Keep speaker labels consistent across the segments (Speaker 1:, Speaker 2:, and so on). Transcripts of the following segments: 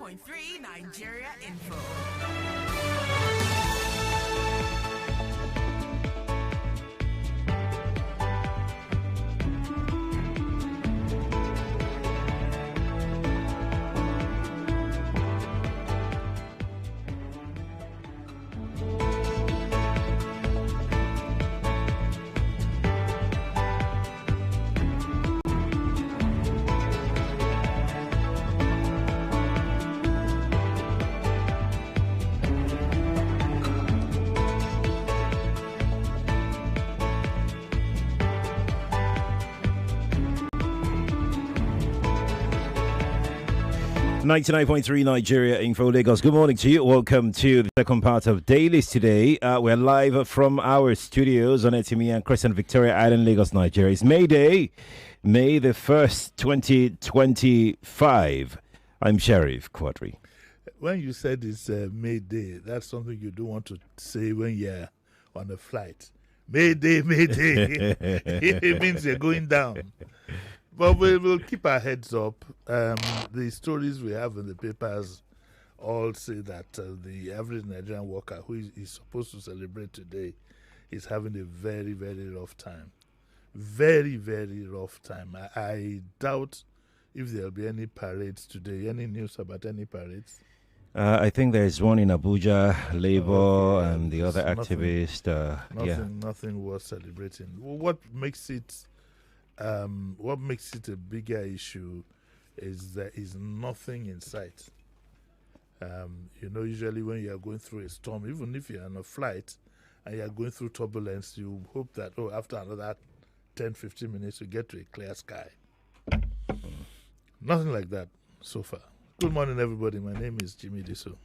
Speaker 1: 99.3 Nigeria Info.
Speaker 2: 99.3 Nigeria Info Lagos. Good morning to you. Welcome to the second part of Dailies today. We're live from our studios on Etimi and Crescent, Victoria Island, Lagos, Nigeria. It's May Day, May the 1st, 2025. I'm Sheriff Quadry.
Speaker 3: When you said it's May Day, that's something you don't want to say when you're on a flight. May Day, May Day. It means you're going down. But we'll keep our heads up. The stories we have in the papers all say that the average Nigerian worker who is supposed to celebrate today is having a very, very rough time. Very, very rough time. I doubt if there'll be any parades today. Any news about any parades?
Speaker 2: I think there's one in Abuja, Labour, and the other activist.
Speaker 3: Nothing worth celebrating. What makes it a bigger issue is there is nothing in sight. Usually when you are going through a storm, even if you're on a flight and you are going through turbulence, you hope that, after another 10, 15 minutes, you get to a clear sky. Nothing like that so far. Good morning, everybody. My name is Jimi Disu.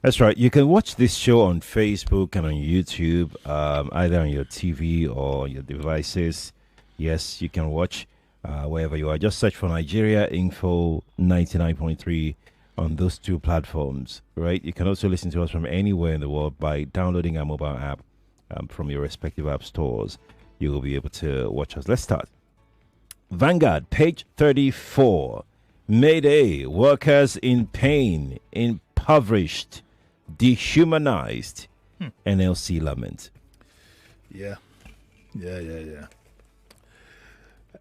Speaker 2: That's right. You can watch this show on Facebook and on YouTube, either on your TV or your devices. Yes, you can watch wherever you are. Just search for Nigeria Info 99.3 on those two platforms, right? You can also listen to us from anywhere in the world by downloading our mobile app from your respective app stores. You will be able to watch us. Let's start. Vanguard, page 34. Mayday, workers in pain, impoverished, dehumanized, NLC lament.
Speaker 3: Yeah.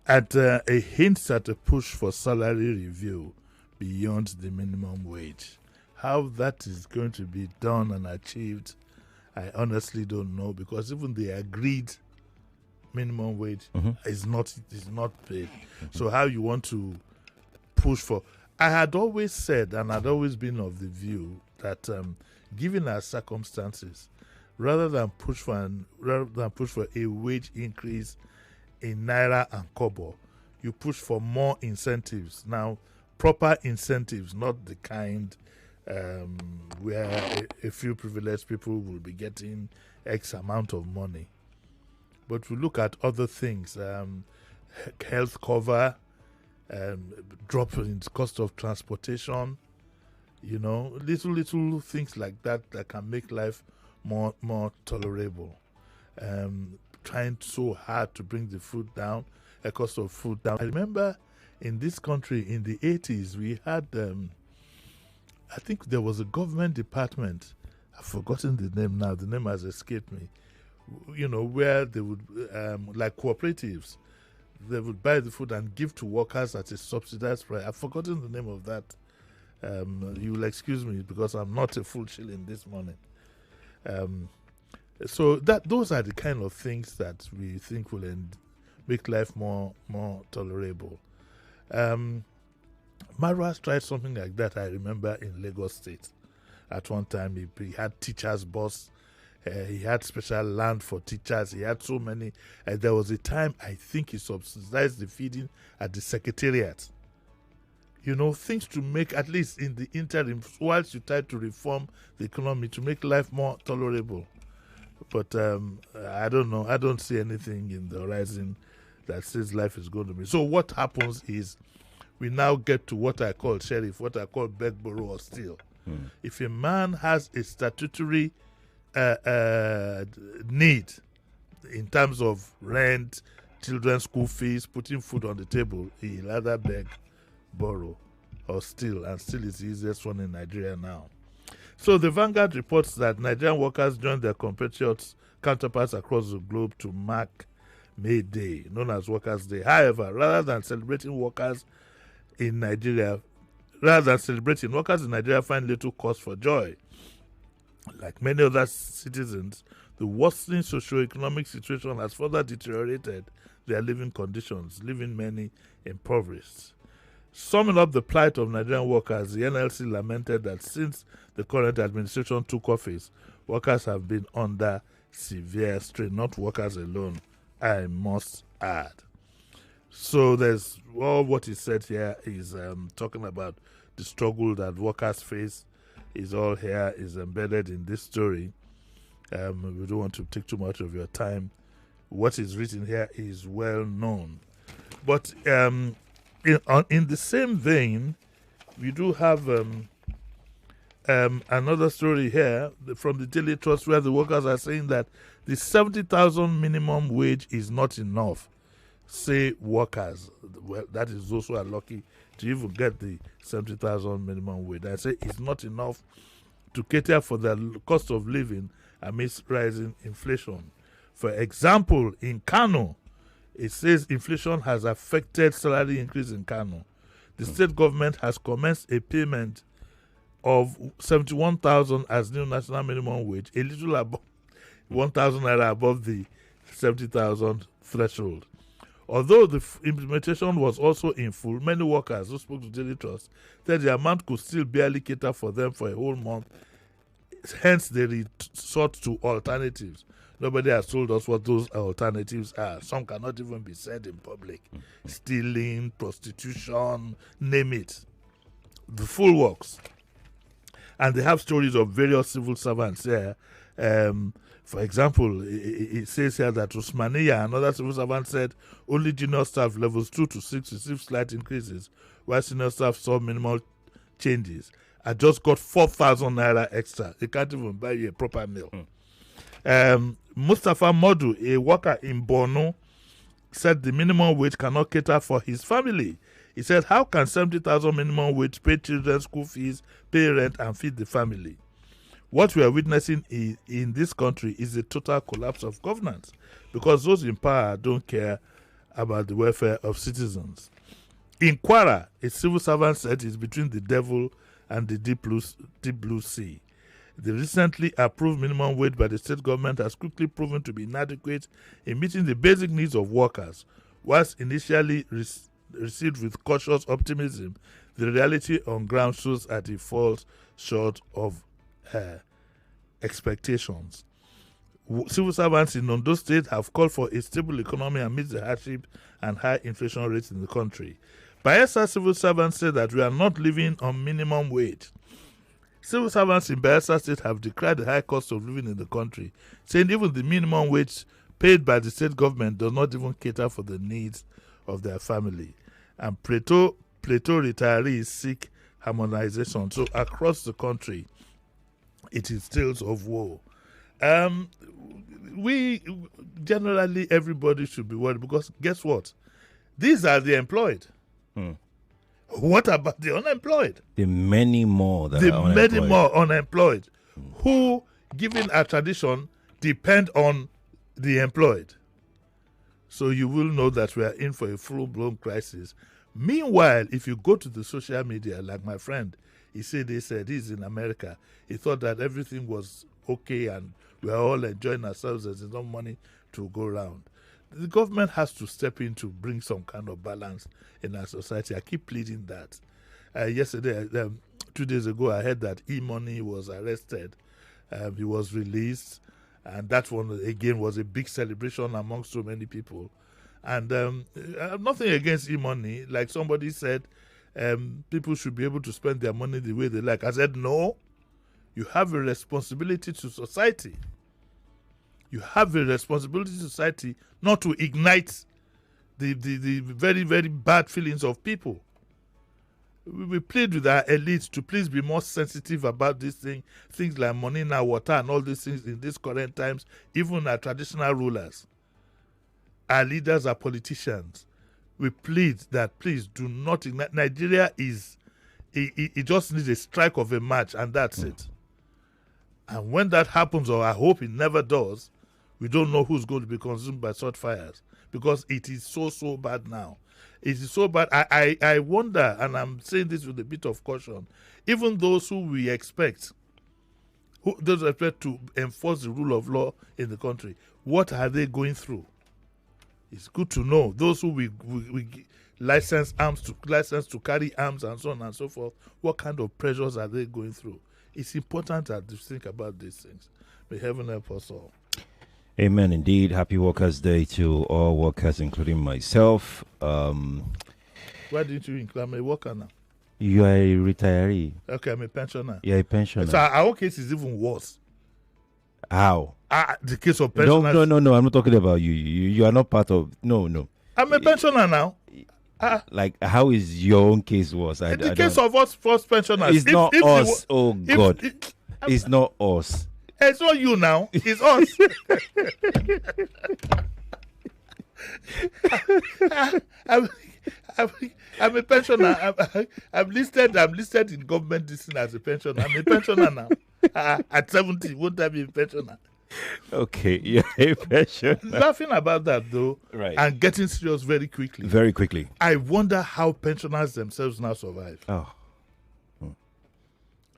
Speaker 3: At a hint at a push for salary review beyond the minimum wage. How that is going to be done and achieved, I honestly don't know, because even the agreed minimum wage is not paid. So how you want to push for? I had always said, and I'd always been of the view that given our circumstances, rather than push for a wage increase in Naira and Kobo, you push for more incentives. Now, proper incentives, not the kind where a few privileged people will be getting X amount of money. But we look at other things, health cover, drop in the cost of transportation, little things like that can make life more tolerable. Trying so hard to bring the food down, the cost of food down. I remember in this country in the 80s, we had, I think there was a government department, I've forgotten the name now, the name has escaped me, where they would, like cooperatives, they would buy the food and give to workers at a subsidized price. I've forgotten the name of that. You will excuse me because I'm not a full shilling this morning. So those are the kind of things that we think will make life more tolerable. Marwas tried something like that, I remember, in Lagos State. At one time, he had teachers' bus. He had special land for teachers. He had so many. There was a time, I think he subsidized the feeding at the secretariat. Things to make, at least in the interim, whilst you try to reform the economy, to make life more tolerable. But I don't know. I don't see anything in the horizon that says life is going to be. So what happens is we now get to what I call, Sheriff, what I call beg, borrow, or steal. If a man has a statutory need in terms of rent, children's school fees, putting food on the table, he'll either beg, borrow, or steel, and steel is the easiest one in Nigeria now. So the Vanguard reports that Nigerian workers joined their compatriots counterparts across the globe to mark May Day, known as Workers' Day. However, rather than celebrating workers in Nigeria find little cause for joy. Like many other citizens, the worsening socio-economic situation has further deteriorated their living conditions, leaving many impoverished. Summing up the plight of Nigerian workers, the NLC lamented that since the current administration took office, workers have been under severe strain, not workers alone, I must add. So there's all what is said here is talking about the struggle that workers face is all here, is embedded in this story. We don't want to take too much of your time. What is written here is well known. But in the same vein, we do have another story here from the Daily Trust where the workers are saying that the 70,000 minimum wage is not enough. Say workers, well, that is those who are lucky to even get the 70,000 minimum wage. I say it's not enough to cater for the cost of living amidst rising inflation. For example, in Kano, it says inflation has affected salary increase in Kano. The state government has commenced a payment of 71,000 as new national minimum wage, a little above 1,000 naira above the 70,000 threshold. Although the implementation was also in full, many workers who spoke to Daily Trust said the amount could still barely cater for them for a whole month. Hence, they resort to alternatives. Nobody has told us what those alternatives are. Some cannot even be said in public. Stealing, prostitution, name it. The full works. And they have stories of various civil servants here. For example, it says here that Usmania, another civil servant, said only junior staff levels 2 to 6 received slight increases, while senior staff saw minimal changes. I just got 4,000 naira extra. They can't even buy you a proper meal. Mustafa Modu, a worker in Borno, said the minimum wage cannot cater for his family. He said, how can 70,000 minimum wage pay children's school fees, pay rent, and feed the family? What we are witnessing in this country is a total collapse of governance because those in power don't care about the welfare of citizens. In Quadry, a civil servant said it's between the devil and the deep blue sea. The recently approved minimum wage by the state government has quickly proven to be inadequate in meeting the basic needs of workers. Whilst initially received with cautious optimism, the reality on ground shows that it falls short of expectations. Civil servants in Ondo State have called for a stable economy amidst the hardship and high inflation rates in the country. Bayelsa civil servants say that we are not living on minimum wage. Civil servants in Bayelsa State have decried the high cost of living in the country, saying even the minimum wage paid by the state government does not even cater for the needs of their family. And Plateau retirees seek harmonization. So across the country, it is tales of woe. We generally, everybody should be worried because guess what? These are the employed. What about the unemployed?
Speaker 2: The many more that
Speaker 3: the
Speaker 2: are unemployed.
Speaker 3: many more unemployed who, given our tradition, depend on the employed. So you will know that we are in for a full-blown crisis. Meanwhile, if you go to the social media, like my friend, they said he's in America. He thought that everything was okay and we're all enjoying ourselves. There's enough money to go around. The government has to step in to bring some kind of balance in our society. I keep pleading that. Yesterday, 2 days ago, I heard that E-Money was arrested. He was released. And that one, again, was a big celebration among so many people. And nothing against E-Money. Like somebody said, people should be able to spend their money the way they like. I said, no. You have a responsibility to society. You have a responsibility to society not to ignite the very, very bad feelings of people. We plead with our elites to please be more sensitive about this thing, things like money now, water, and all these things in these current times, even our traditional rulers. Our leaders are politicians. We plead that please do not ignite. Nigeria is He just needs a strike of a match, and that's it. And when that happens, or I hope it never does, we don't know who's going to be consumed by such fires, because it is so bad now. It is so bad. I wonder, and I'm saying this with a bit of caution, even those who we expect, those expect to enforce the rule of law in the country, what are they going through? It's good to know those who we license to carry arms and so on and so forth. What kind of pressures are they going through? It's important that we think about these things. May heaven help us all.
Speaker 2: Amen. Indeed. Happy Workers' Day to all workers, including myself.
Speaker 3: Why didn't you include? I'm a worker now.
Speaker 2: You are a retiree.
Speaker 3: Okay, I'm a pensioner.
Speaker 2: You're a pensioner.
Speaker 3: So our own case is even worse.
Speaker 2: How?
Speaker 3: The case of pensioners.
Speaker 2: No. I'm not talking about you. You are not part of. No.
Speaker 3: I'm a pensioner now.
Speaker 2: Like, how is your own case worse?
Speaker 3: The case of us first pensioners.
Speaker 2: It's not us. God. It's not us.
Speaker 3: It's not you now. It's us. I'm a pensioner. I'm listed in government listing as a pensioner. I'm a pensioner now. At 70, won't I be a pensioner?
Speaker 2: Okay, you're a pensioner.
Speaker 3: Laughing about that though,
Speaker 2: right,
Speaker 3: and getting serious very quickly.
Speaker 2: Very quickly.
Speaker 3: I wonder how pensioners themselves now survive.
Speaker 2: Oh.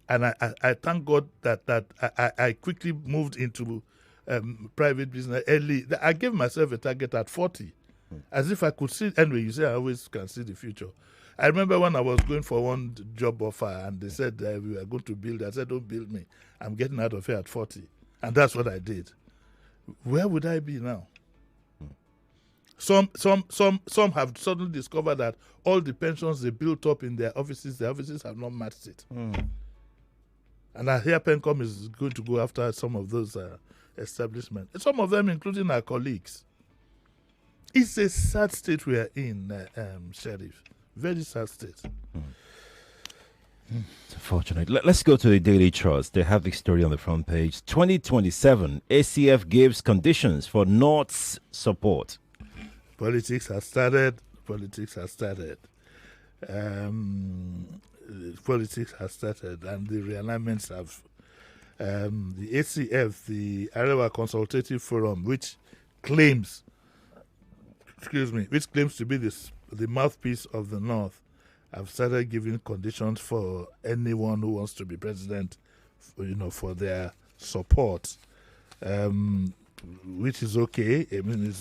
Speaker 3: And I thank God that I quickly moved into private business early. I gave myself a target at 40, as if I could see. Anyway, you say I always can see the future. I remember when I was going for one job offer and they said we were going to build. I said, don't build me. I'm getting out of here at 40. And that's what I did. Where would I be now? Some have suddenly discovered that all the pensions they built up in their offices have not matched it. And I hear Pencom is going to go after some of those establishments. Some of them, including our colleagues. It's a sad state we are in, Sheriff. Very sad state.
Speaker 2: It's unfortunate. Let's go to the Daily Trust. They have the story on the front page. 2027, ACF gives conditions for North's support.
Speaker 3: Politics has started. Politics has started, and the realignments have. The ACF, the Arewa Consultative Forum, which claims to be the mouthpiece of the North, have started giving conditions for anyone who wants to be president, for their support, which is okay. I mean,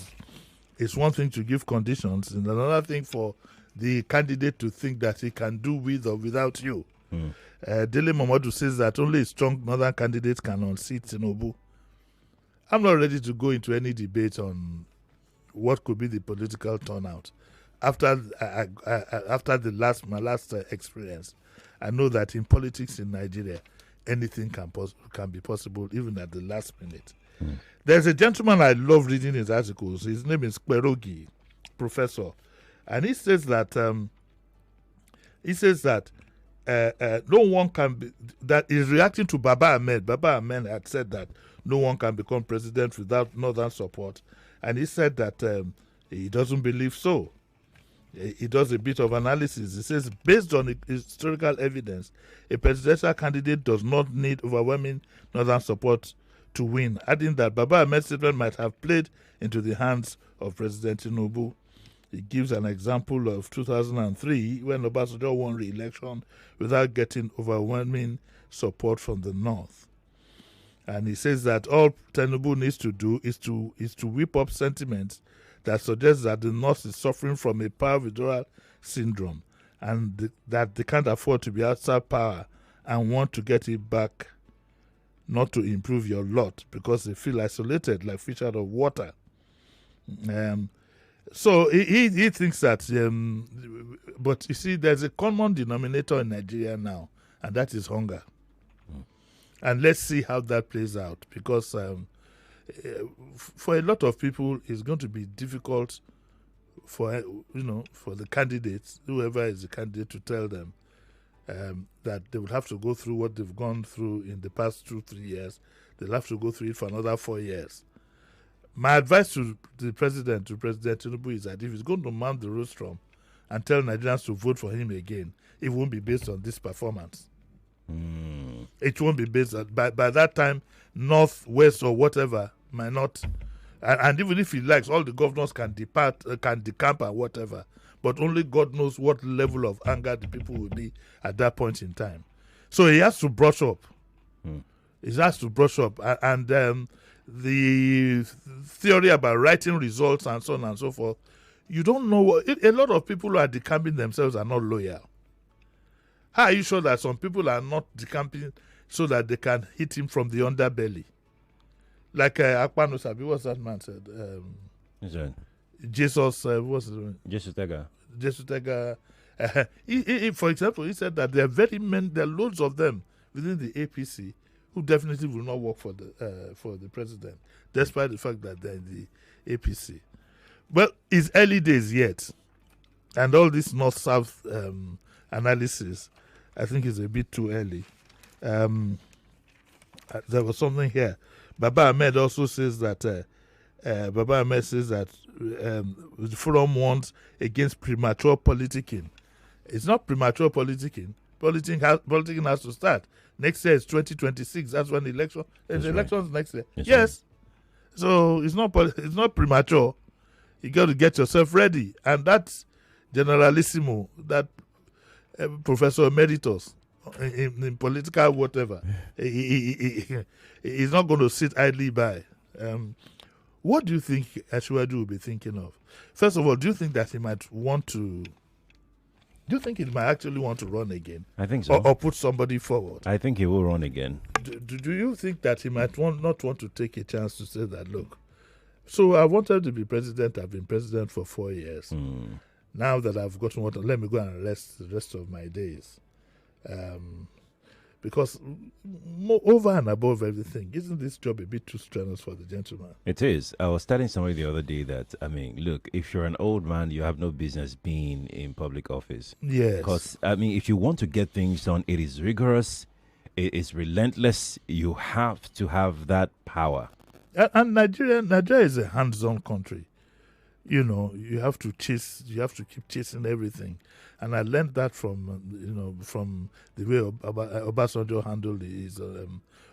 Speaker 3: it's one thing to give conditions, and another thing for the candidate to think that he can do with or without you. Dele Momodu says that only a strong northern candidate can unseat Tinubu. I'm not ready to go into any debate on what could be the political turnout. After my last experience, I know that in politics in Nigeria, anything can be possible, even at the last minute. There's a gentleman I love reading his articles. His name is Kwerogi, professor, and he says that no one can be, that is reacting to Baba Ahmed. Baba Ahmed had said that no one can become president without northern support, and he said that he doesn't believe so. He does a bit of analysis. He says, based on historical evidence, a presidential candidate does not need overwhelming northern support to win, adding that Baba Ahmed's statement might have played into the hands of President Tinubu. He gives an example of 2003 when Obasanjo won re-election without getting overwhelming support from the North. And he says that all Tinubu needs to do is to whip up sentiments that suggests that the North is suffering from a power withdrawal syndrome and that they can't afford to be outside power and want to get it back, not to improve your lot, because they feel isolated like fish out of water. So he thinks that, but you see, there's a common denominator in Nigeria now, and that is hunger. And let's see how that plays out, because for a lot of people, it's going to be difficult for the candidates, whoever is the candidate, to tell them that they will have to go through what they've gone through in the past 2-3 years. They'll have to go through it for another 4 years. My advice to President Tinubu, is that if he's going to mount the rostrum and tell Nigerians to vote for him again, it won't be based on this performance. It won't be based on, by that time, North, West, or whatever might not, and even if he likes, all the governors can depart, can decamp and whatever, but only God knows what level of anger the people will be at that point in time. So he has to brush up. He has to brush up, and the theory about writing results and so on and so forth, you don't know. A lot of people who are decamping themselves are not loyal. How are you sure that some people are not decamping so that they can hit him from the underbelly? Like Akpano Sabi, what's that man said? Jesus, what's his name?
Speaker 2: Jesus Tega.
Speaker 3: Jesus Tega. For example, he said that there are loads of them within the APC who definitely will not work for the president, despite the fact that they're in the APC. Well, it's early days yet, and all this North-South analysis, I think, is a bit too early. There was something here. Baba Ahmed also says that the forum warns against premature politicking. It's not premature politicking. Politicking has to start. Next year is 2026. That's when the election. There's elections next year. Yes. So it's not premature. You got to get yourself ready, and that's Generalissimo, that Professor Emeritus in political whatever. He's not going to sit idly by. What do you think Ashwadu will be thinking of? First of all, do you think that he might want to? Do you think he might actually want to run again?
Speaker 2: I think so.
Speaker 3: Or put somebody forward?
Speaker 2: I think he will run again.
Speaker 3: Do you think that he might not want to take a chance to say that, look, so I wanted to be president, I've been president for 4 years. Now that I've gotten water, let me go and rest the rest of my days. Because over and above everything, isn't this job a bit too strenuous for the gentleman?
Speaker 2: It is. I was telling somebody the other day that, I mean, look, if you're an old man, you have no business being in public office.
Speaker 3: Yes.
Speaker 2: Because, I mean, if you want to get things done, it is rigorous, it is relentless. You have to have that power.
Speaker 3: And Nigeria is a hands-on country. You know, you have to keep chasing everything. And I learned that from the way Obasanjo handled his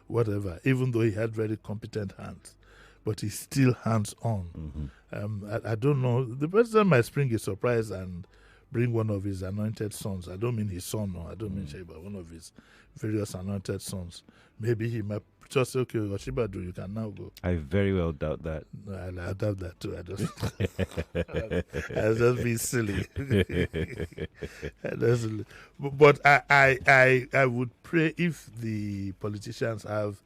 Speaker 3: whatever, even though he had very competent hands. But he's still hands-on. I don't know. The president might spring a surprise and bring one of his anointed sons. I don't mean his son, or I don't mean Sheba, one of his various anointed sons. Maybe he might just say, okay, Oshibadu, you can now go.
Speaker 2: I very well doubt that.
Speaker 3: I doubt that too. I just be silly. But I would pray if the politicians have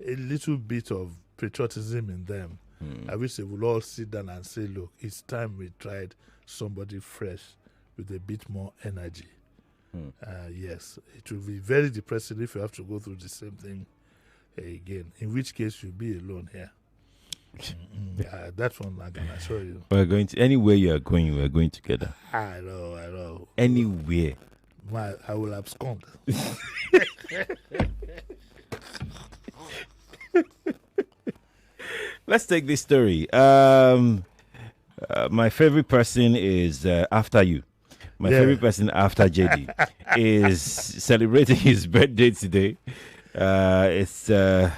Speaker 3: a little bit of patriotism in them. I wish they would all sit down and say, look, it's time we tried somebody fresh with a bit more energy. Yes, it will be very depressing if you have to go through the same thing again, in which case you'll be alone here. That one I can assure you.
Speaker 2: We're going to, anywhere you are going, we're going together.
Speaker 3: I know.
Speaker 2: Anywhere.
Speaker 3: I will abscond.
Speaker 2: Let's take this story. My favorite person is after you. My favorite person after JD is celebrating his birthday today. It's a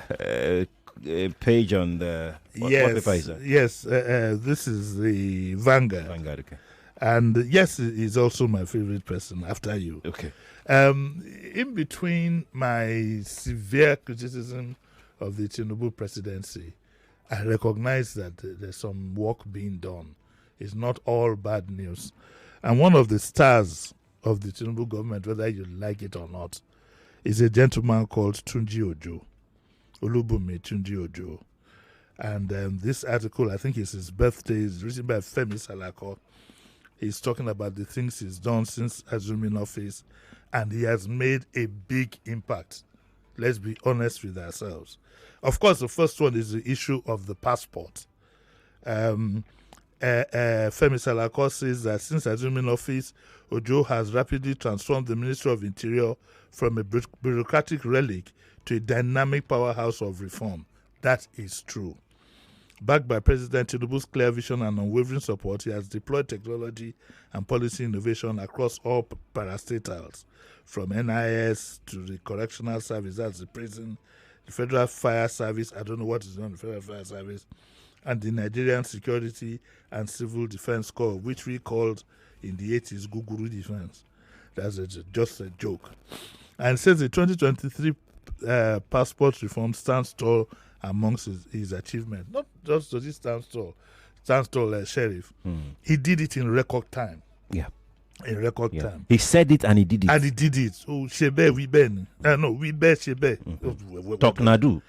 Speaker 2: page on the what paper is that?
Speaker 3: Yes. This is the Vanguard.
Speaker 2: Okay.
Speaker 3: And yes, he's also my favorite person after you.
Speaker 2: Okay.
Speaker 3: In between my severe criticism of the Tinubu presidency, I recognize that there's some work being done. It's not all bad news. And one of the stars of the Tinubu government, whether you like it or not, is a gentleman called Tunji Ojo, Olubunmi Tunji Ojo. And this article, I think it's his birthday, is written by Femi Salako. He's talking about the things he's done since assuming office, and he has made a big impact. Let's be honest with ourselves. Of course, the first one is the issue of the passport. Femi Salako says that since assuming office, Ojo has rapidly transformed the Ministry of Interior from a bureaucratic relic to a dynamic powerhouse of reform. That is true. Backed by President Tinubu's clear vision and unwavering support, he has deployed technology and policy innovation across all parastatals, from NIS to the Correctional Service, that's the prison, the Federal Fire Service, I don't know what is on the Federal Fire Service, and the Nigerian Security and Civil Defense Corps, which we called in the 80s Guguru Defense. That's just a joke. And says the 2023 passport reform stands tall amongst his achievements. Not just does he stand tall, Sheriff. He did it in record time.
Speaker 2: Yeah.
Speaker 3: In record time.
Speaker 2: He said it and he did it.
Speaker 3: And he did it. Oh, Shebe, we ben. No, we be Shebe.
Speaker 2: Talk Nadu.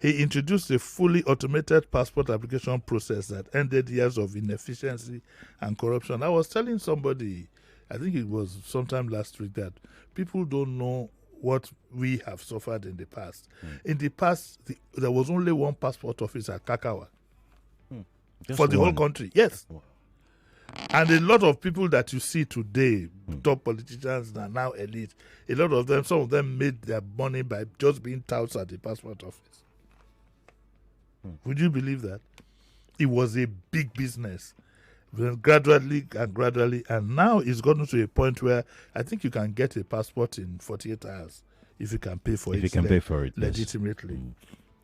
Speaker 3: He introduced a fully automated passport application process that ended years of inefficiency and corruption. I was telling somebody, I think it was sometime last week, that people don't know what we have suffered in the past. In the past, there was only one passport office at Kakawa for the whole country. Yes. Wow. And a lot of people that you see today, top politicians are now elite, a lot of them, some of them made their money by just being touts at the passport office. Would you believe that? It was a big business. Then gradually, and now it's gotten to a point where I think you can get a passport in 48 hours if you can pay for it.
Speaker 2: If you can pay for it
Speaker 3: legitimately.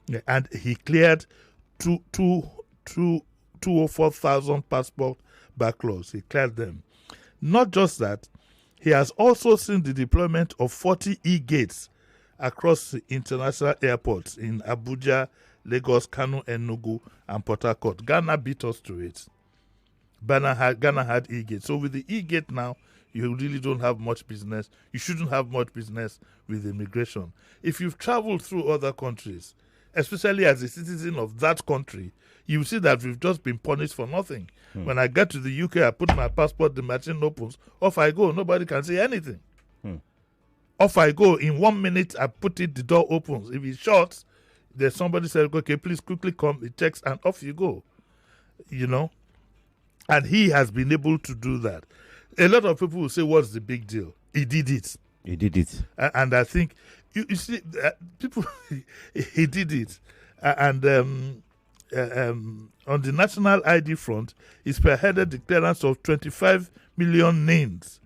Speaker 3: Yeah, and he cleared 204,000 passport backlogs. He cleared them. Not just that, he has also seen the deployment of 40 e-gates across the international airports in Abuja, Lagos, Kano, Enugu, and Port Harcourt. Ghana beat us to it. Ghana had e-gate. So with the e-gate now, you really don't have much business. You shouldn't have much business with immigration. If you've traveled through other countries, especially as a citizen of that country, you see that we've just been punished for nothing. When I get to the UK, I put my passport, the machine opens, off I go. Nobody can say anything. Off I go. In 1 minute, I put it, the door opens. If it shuts, there's somebody said, okay, please quickly come. It checks, and off you go. You know? And he has been able to do that. A lot of people will say, what's the big deal? He did it.
Speaker 2: He did it.
Speaker 3: And I think, you see, people, he did it. And on the national ID front, he spearheaded the clearance of 25 million names,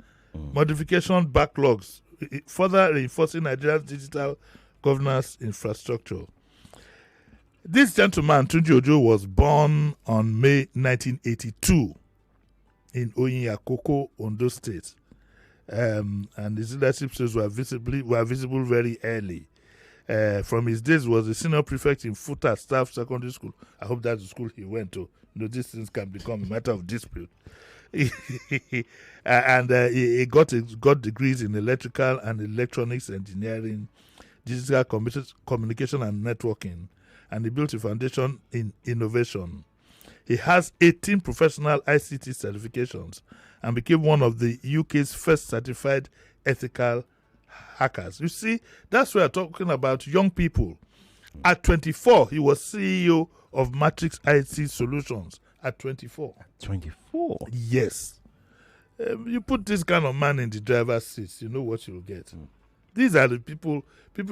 Speaker 3: modification backlogs, further reinforcing Nigeria's digital governance infrastructure. This gentleman, Tunji Ojo, was born on May 1982 in Oyinyakoko, Ondo State. And his leadership skills were visible very early. From his days, was a senior prefect in Futa Staff Secondary School. I hope that's the school he went to. These things can become a matter of dispute. And he got degrees in electrical and electronics engineering, digital communication and networking, and he built a foundation in innovation. He has 18 professional ICT certifications and became one of the UK's first certified ethical hackers. You see, that's why we're talking about young people. At 24, he was CEO of Matrix IT Solutions. At 24. 24? Yes. You put this kind of man in the driver's seat, you know what you'll get. These are the people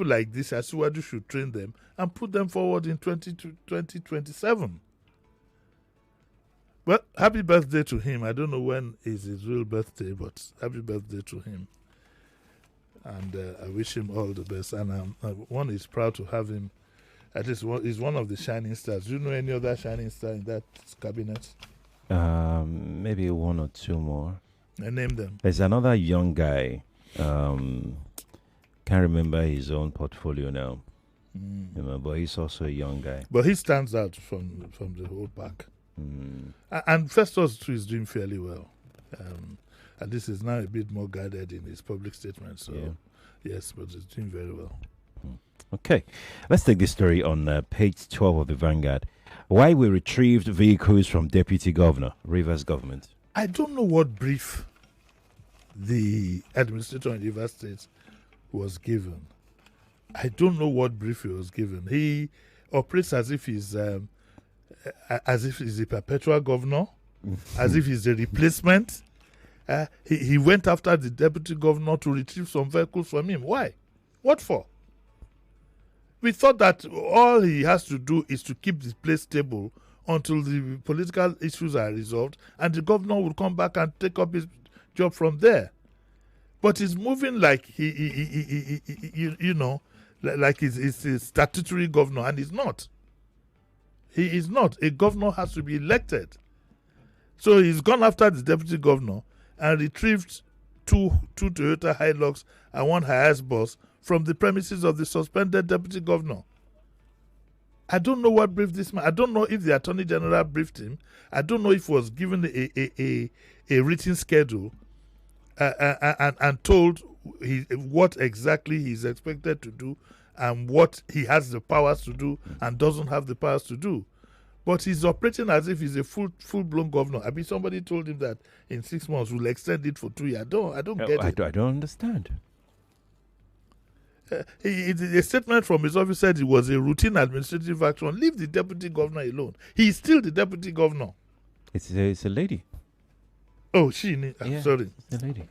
Speaker 3: like this. Asiwaju should train them and put them forward in 2027. Well, happy birthday to him. I don't know when is his real birthday, but happy birthday to him. And I wish him all the best. And one is proud to have him. At least he's one of the shining stars. Do you know any other shining star in that cabinet?
Speaker 2: Maybe one or two more.
Speaker 3: I name them.
Speaker 2: There's another young guy. Can't remember his own portfolio now. You know, but he's also a young guy.
Speaker 3: But he stands out from the whole pack. And Festus too is doing fairly well. At least he's now a bit more guarded in his public statements. So yes, but he's doing very well.
Speaker 2: Okay, let's take this story on page 12 of the Vanguard. Why we retrieved vehicles from Deputy Governor, Rivers Government.
Speaker 3: I don't know what brief the administrator in Rivers State was given. I don't know what brief he was given. He operates as if he's a perpetual governor, as if he's a replacement. He went after the deputy governor to retrieve some vehicles from him. Why? What for? We thought that all he has to do is to keep the place stable until the political issues are resolved, and the governor will come back and take up his job from there. But he's moving like like he's a statutory governor, and he's not. He is not. A governor has to be elected. So he's gone after the deputy governor and retrieved two Toyota Hilux and one Hiace bus from the premises of the suspended deputy governor. I don't know what briefed this man. I don't know if the Attorney General briefed him. I don't know if he was given a written schedule and told what exactly he's expected to do and what he has the powers to do and doesn't have the powers to do. But he's operating as if he's a full-blown governor. I mean, somebody told him that in 6 months we'll extend it for 2 years. I don't get it.
Speaker 2: I don't understand.
Speaker 3: A statement from his office said it was a routine administrative action. Leave the deputy governor alone. He is still the deputy governor.
Speaker 2: It's a lady.
Speaker 3: Oh, I'm sorry.
Speaker 2: It's a lady.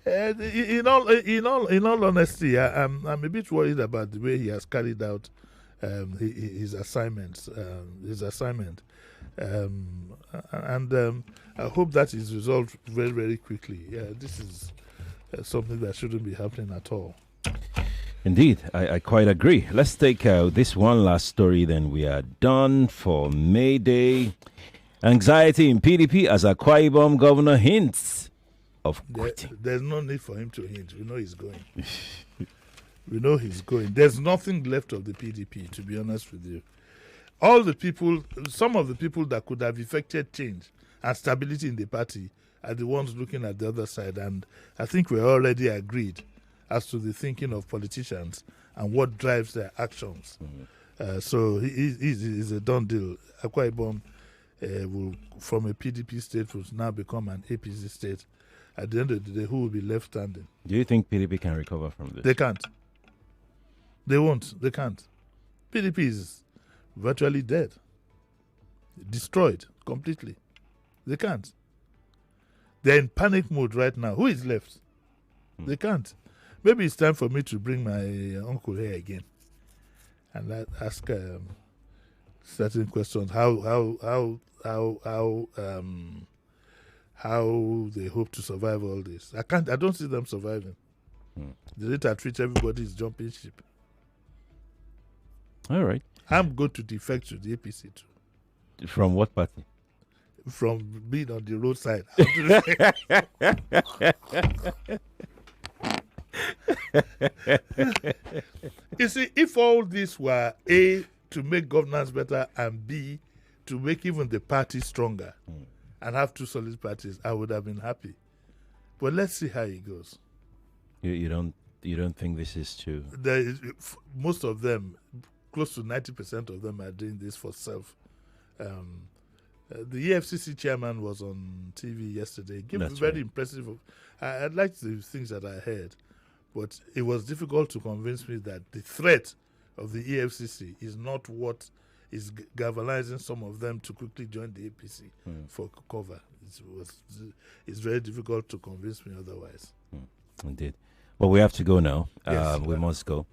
Speaker 3: In all honesty, I'm a bit worried about the way he has carried out his assignments. I hope that is resolved very, very quickly. This is something that shouldn't be happening at all.
Speaker 2: Indeed, I quite agree. Let's take this one last story, then we are done for May Day. Anxiety in PDP as Akwa Ibom governor hints of quitting.
Speaker 3: There's no need for him to hint. We know he's going. We know he's going. There's nothing left of the PDP, to be honest with you. All the people, some of the people that could have effected change and stability in the party are the ones looking at the other side. And I think we're already agreed as to the thinking of politicians and what drives their actions. So he's a done deal. Akwa Ibom will, from a PDP state, will now become an APC state. At the end of the day, who will be left standing?
Speaker 2: Do you think PDP can recover from this?
Speaker 3: They can't. They won't. They can't. PDP is virtually dead. Destroyed completely. They can't. They're in panic mode right now. Who is left? They can't. Maybe it's time for me to bring my uncle here again and ask certain questions. How they hope to survive all this. I don't see them surviving. The rate at which everybody is jumping ship.
Speaker 2: All right.
Speaker 3: I'm going to defect to the APC too.
Speaker 2: From what party?
Speaker 3: From being on the roadside. You see, if all this were A, to make governance better, and B, to make even the party stronger and have two solid parties, I would have been happy. But let's see how it goes.
Speaker 2: You don't think this is true?
Speaker 3: Most of them, close to 90% of them, are doing this for self. The EFCC chairman was on TV yesterday. That's very right. Impressive. I liked the things that I heard, but it was difficult to convince me that the threat of the EFCC is not what is galvanizing some of them to quickly join the APC for cover. It's very difficult to convince me otherwise.
Speaker 2: Indeed. Well, we have to go now. Yes, we must go.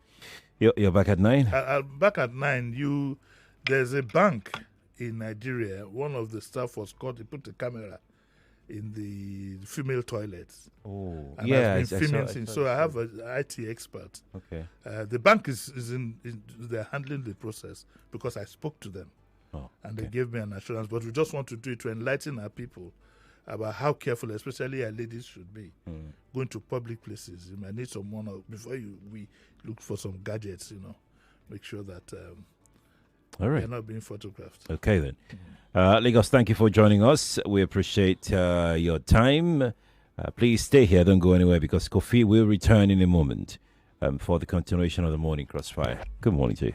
Speaker 2: You're back at 9?
Speaker 3: I'm back at 9. There's a bank in Nigeria. One of the staff was caught. He put a camera in the female toilets.
Speaker 2: Oh,
Speaker 3: and
Speaker 2: yeah.
Speaker 3: I've been filming since. So I have an IT expert.
Speaker 2: Okay.
Speaker 3: The bank is they're handling the process because I spoke to them.
Speaker 2: Oh,
Speaker 3: and they gave me an assurance. But we just want to do it to enlighten our people about how careful, especially our ladies, should be going to public places. You might need someone before we look for some gadgets. Make sure that
Speaker 2: all right,
Speaker 3: they're not being photographed.
Speaker 2: Okay then, Lagos, thank you for joining us. We appreciate your time. Please stay here, don't go anywhere, because Kofi will return in a moment for the continuation of the Morning Crossfire. Good morning to you.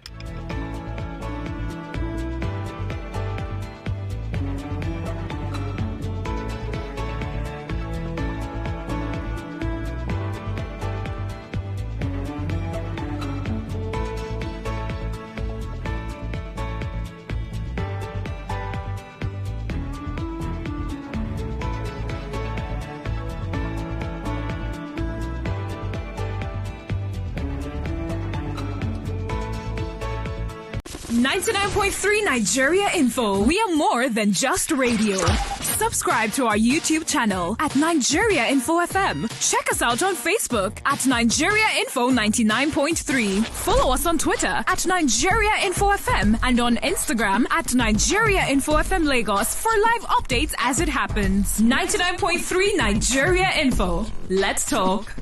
Speaker 1: 99.3 Nigeria Info. We are more than just radio. Subscribe to our YouTube channel at Nigeria Info FM. Check us out on Facebook at Nigeria Info 99.3. Follow us on Twitter at Nigeria Info FM and on Instagram at Nigeria Info FM Lagos for live updates as it happens. 99.3 Nigeria Info. Let's talk.